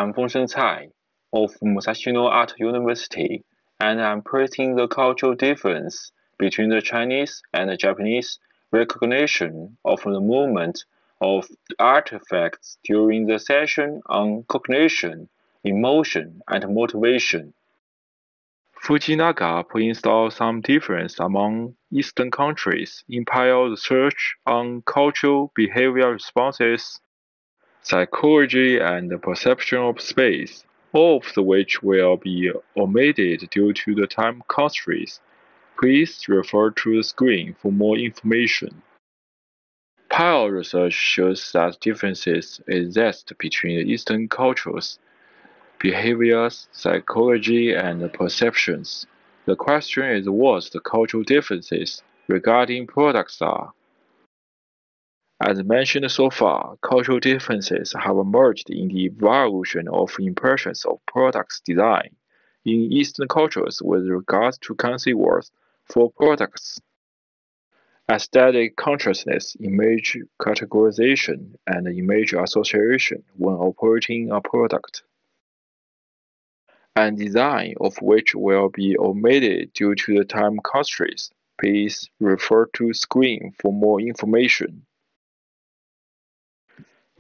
I'm Fengsheng Cai of Musashino Art University, and I'm presenting the cultural difference between the Chinese and the Japanese recognition of the movement of artifacts during the session on cognition, emotion, and motivation. Fujinaga points out some difference among Eastern countries in prior research on cultural behavior responses, psychology, and perception of space, all of which will be omitted due to the time constraints. Please refer to the screen for more information. Prior research shows that differences exist between the Eastern cultures, behaviors, psychology, and perceptions. The question is what the cultural differences regarding products are. As mentioned so far, cultural differences have emerged in the evolution of impressions of products design in Eastern cultures with regards to keywords for products. Aesthetic consciousness, image categorization, and image association when operating a product, and design of which will be omitted due to the time constraints. Please refer to screen for more information.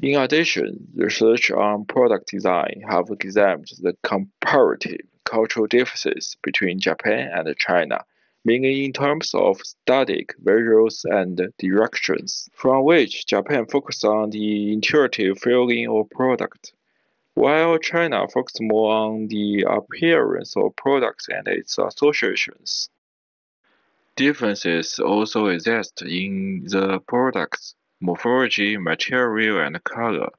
In addition, research on product design have examined the comparative cultural differences between Japan and China, mainly in terms of static, visuals, and directions, from which Japan focused on the intuitive feeling of product, while China focused more on the appearance of products and its associations. Differences also exist in the product's morphology, material, and color,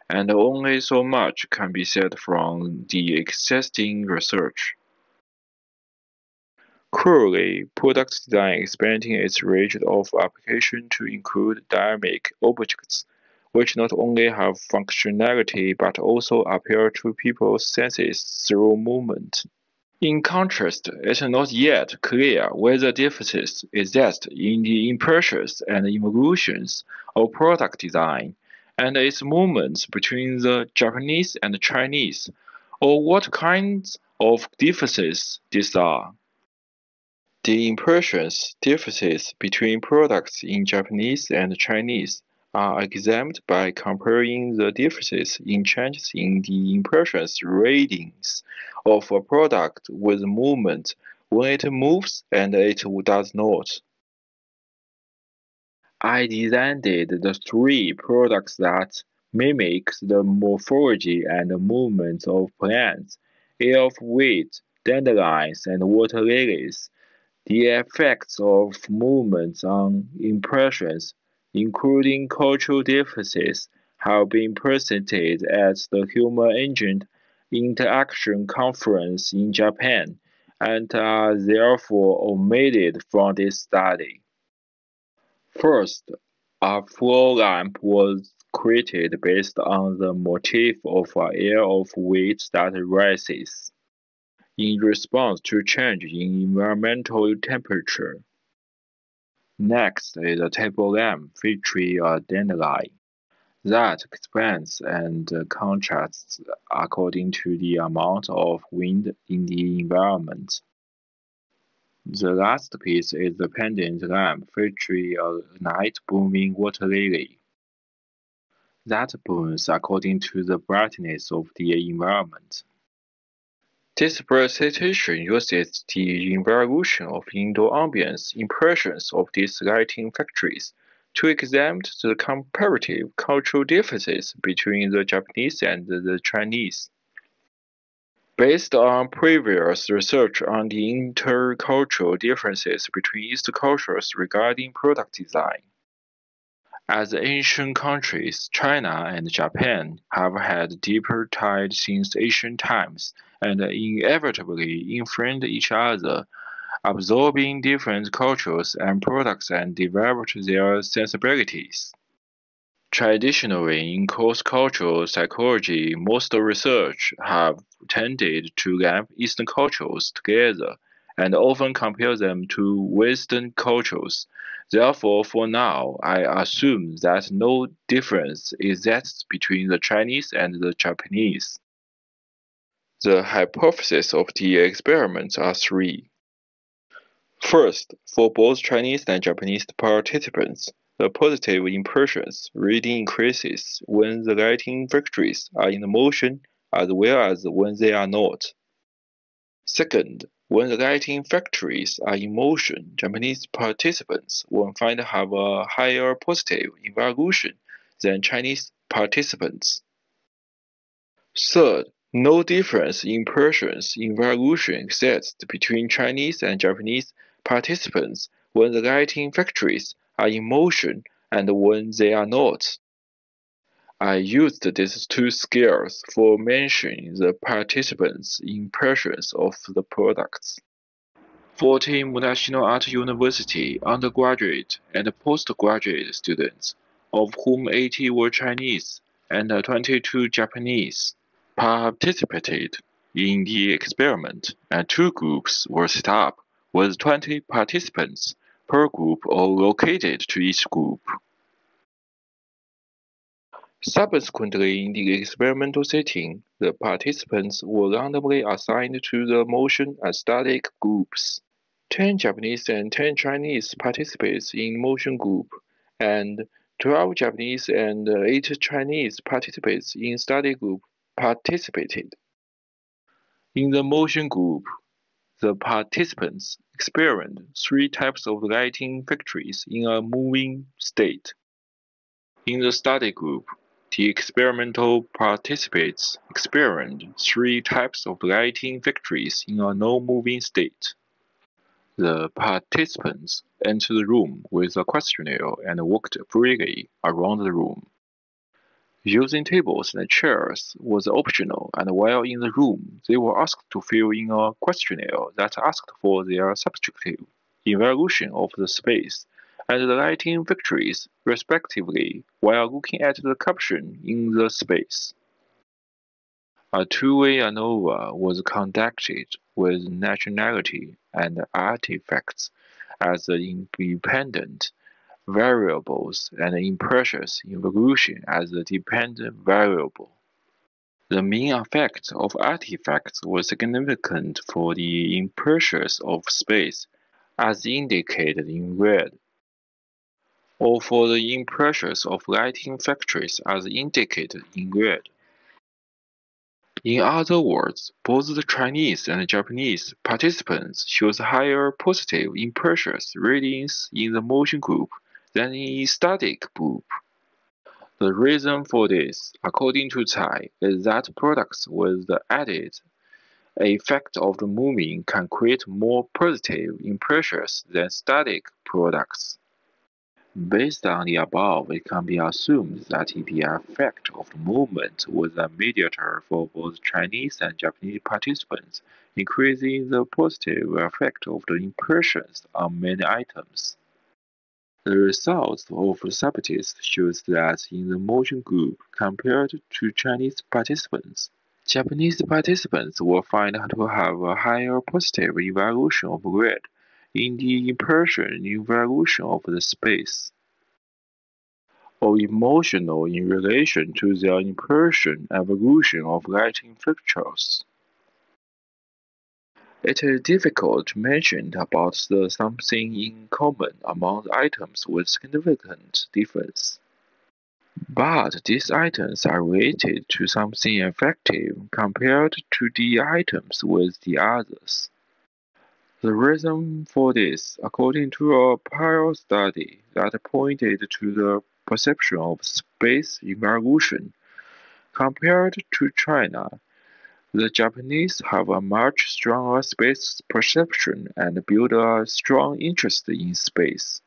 and only so much can be said from the existing research. Currently, product design expanding its range of application to include dynamic objects, which not only have functionality but also appeal to people's senses through movement. In contrast, it is not yet clear whether differences exist in the impressions and evolutions of product design and its movements between the Japanese and Chinese, or what kinds of differences these are. The impressions differences between products in Japanese and Chinese are examined by comparing the differences in changes in the impressions readings of a product with movement when it moves and it does not. I designed the three products that mimic the morphology and movements of plants, air of wheat, dandelions, and water lilies. The effects of movements on impressions, including cultural differences, have been presented at the Human Engine Interaction Conference in Japan and are therefore omitted from this study. First, a floor lamp was created based on the motif of an air of wheat that rises in response to change in environmental temperature. Next is a table lamp featuring a dandelion that expands and contracts according to the amount of wind in the environment. The last piece is the pendant lamp featuring a night-blooming water lily that burns according to the brightness of the environment. This presentation uses the evolution of indoor ambience impressions of these lighting factories to examine the comparative cultural differences between the Japanese and the Chinese. Based on previous research on the intercultural differences between East cultures regarding product design, as ancient countries, China and Japan have had deeper ties since ancient times and inevitably influenced each other, absorbing different cultures and products and developed their sensibilities. Traditionally, in cross-cultural psychology, most research have tended to lump Eastern cultures together and often compare them to Western cultures. Therefore, for now, I assume that no difference exists between the Chinese and the Japanese. The hypotheses of the experiment are three. First, for both Chinese and Japanese participants, the positive impressions reading increases when the lighting factories are in motion as well as when they are not. Second, when the lighting factories are in motion, Japanese participants will find have a higher positive evaluation than Chinese participants. Third, no difference in impressions evaluation exists between Chinese and Japanese participants when the lighting factories are in motion and when they are not. I used these two scales for measuring the participants' impressions of the products. 14 National Art University undergraduate and postgraduate students, of whom 80 were Chinese and 22 Japanese, participated in the experiment, and two groups were set up with 20 participants per group allocated to each group. Subsequently, in the experimental setting, the participants were randomly assigned to the motion and static groups. 10 Japanese and 10 Chinese participants in motion group, and 12 Japanese and 8 Chinese participants in study group participated. In the motion group, the participants experienced three types of lighting factories in a moving state. In the study group, the experimental participants experienced three types of lighting factories in a non-moving state. The participants entered the room with a questionnaire and walked freely around the room. Using tables and chairs was optional, and while in the room, they were asked to fill in a questionnaire that asked for their subjective evaluation of the space and the lighting factories, respectively, while looking at the caption in the space. A two-way ANOVA was conducted with nationality and artifacts as the independent variables and impressions evolution as the dependent variable. The mean effect of artifacts was significant for the impressions of space, as indicated in red, or for the impressions of lighting factories as indicated in red. In other words, both the Chinese and Japanese participants showed higher positive impressions readings in the motion group than in the static group. The reason for this, according to Cai, is that products with the added effect of the moving can create more positive impressions than static products. Based on the above, it can be assumed that the effect of the movement was a mediator for both Chinese and Japanese participants, increasing the positive effect of the impressions on many items. The results of the subtests shows that in the motion group compared to Chinese participants, Japanese participants were found to have a higher positive evaluation of red in the impression evaluation of the space, or emotional in relation to their impression evaluation of lighting fixtures. It is difficult to mention about the something in common among the items with significant difference. But these items are related to something effective compared to the items with the others. The reason for this, according to a prior study that pointed to the perception of space evolution, compared to China, the Japanese have a much stronger space perception and build a strong interest in space.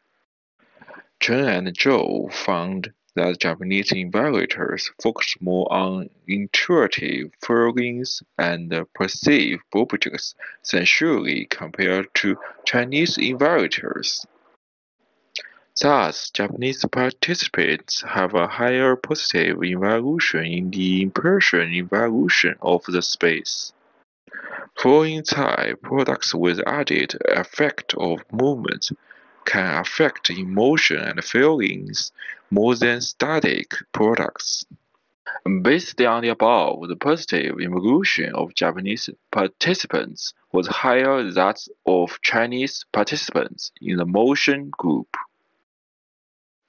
Chen and Zhou found that Japanese evaluators focus more on intuitive feelings and perceive objects sensually compared to Chinese evaluators. Thus, Japanese participants have a higher positive evaluation in the impression evaluation of the space. For inside products with added effect of movement can affect emotion and feelings more than static products. Based on the above, the positive evolution of Japanese participants was higher than that of Chinese participants in the motion group.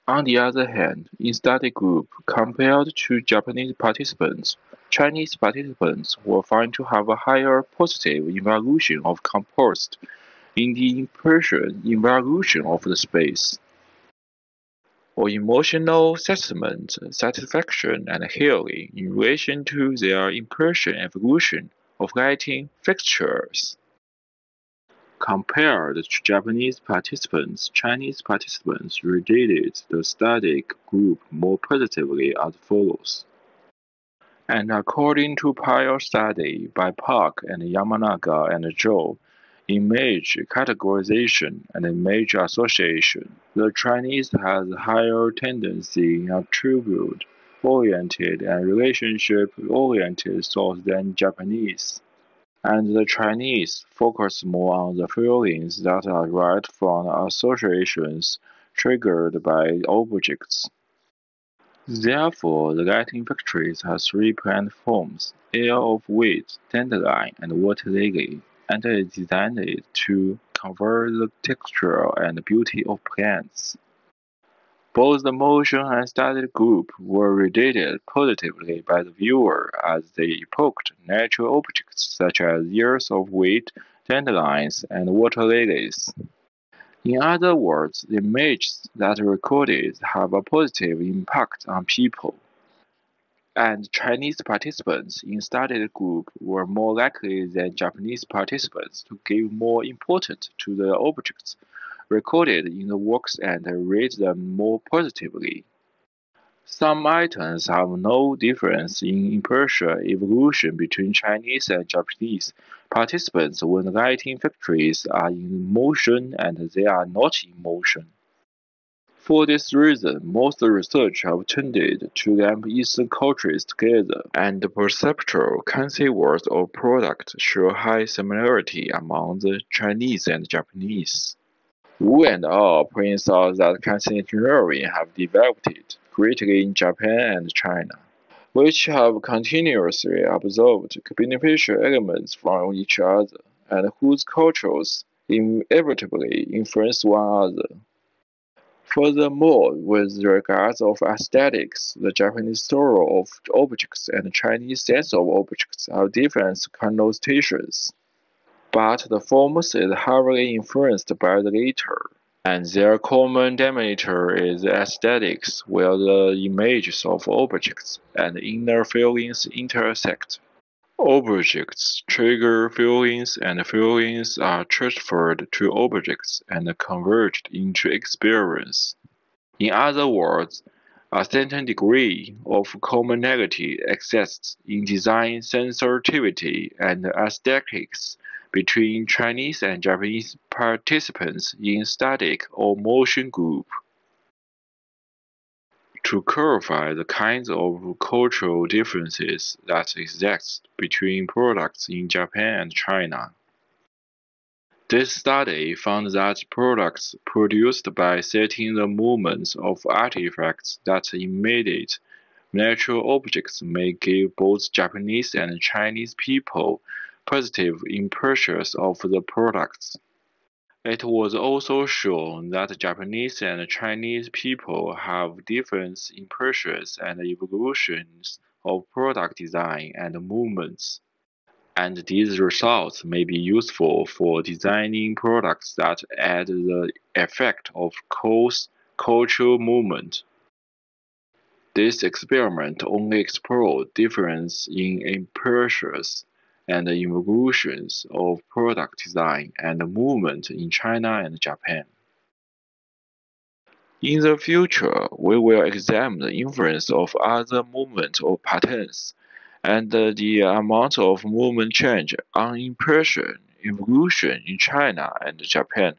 On the other hand, in study group compared to Japanese participants, Chinese participants were found to have a higher positive evaluation of compost in the impression evaluation of the space, or emotional sentiment, satisfaction, and healing in relation to their impression evolution of lighting fixtures. Compared to Japanese participants, Chinese participants rated the study group more positively as follows. And according to prior study by Park and Yamanaga and Zhou, image categorization and image association, the Chinese has higher tendency in attribute-oriented and relationship-oriented thought than Japanese. And the Chinese focus more on the feelings that are derived from associations triggered by objects. Therefore, the lighting factories have three plant forms: air of wheat, dandelion, and water lily, and is designed to convey the texture and beauty of plants. Both the motion and studied group were rated positively by the viewer as they evoked natural objects such as ears of wheat, dandelions, and water lilies. In other words, the images that are recorded have a positive impact on people, and Chinese participants in studied group were more likely than Japanese participants to give more importance to the objects recorded in the works and rate them more positively. Some items have no difference in impression evolution between Chinese and Japanese participants when the lighting factories are in motion and they are not in motion. For this reason, most research have tended to lump Eastern cultures together, and the perceptual conceivers of products show high similarity among the Chinese and Japanese. Wu and al. Points out that concept engineering have developed greatly in Japan and China, which have continuously observed beneficial elements from each other, and whose cultures inevitably influence one another. Furthermore, with regards of aesthetics, the Japanese story of objects and Chinese sense of objects have different connotations, but the former is heavily influenced by the latter, and their common denominator is aesthetics, where the images of objects and inner feelings intersect. Objects trigger feelings, and feelings are transferred to objects and converted into experience. In other words, a certain degree of commonality exists in design sensitivity and aesthetics between Chinese and Japanese participants in static or motion group. To clarify the kinds of cultural differences that exist between products in Japan and China, this study found that products produced by setting the movements of artifacts that imitate natural objects may give both Japanese and Chinese people positive impressions of the products. It was also shown that Japanese and Chinese people have different impressions and evolutions of product design and movements, and these results may be useful for designing products that add the effect of cultural movement. This experiment only explored differences in impressions and evolutions of product design and movement in China and Japan. In the future, we will examine the influence of other movement or patterns, and the amount of movement change on impression evolution in China and Japan,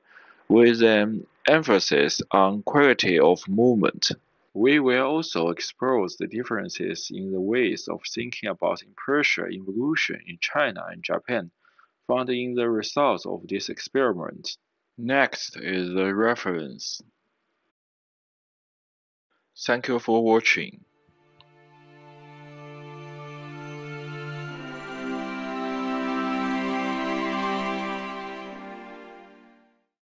with an emphasis on quality of movement. We will also explore the differences in the ways of thinking about impression evolution in China and Japan found in the results of this experiment. Next is the reference. Thank you for watching.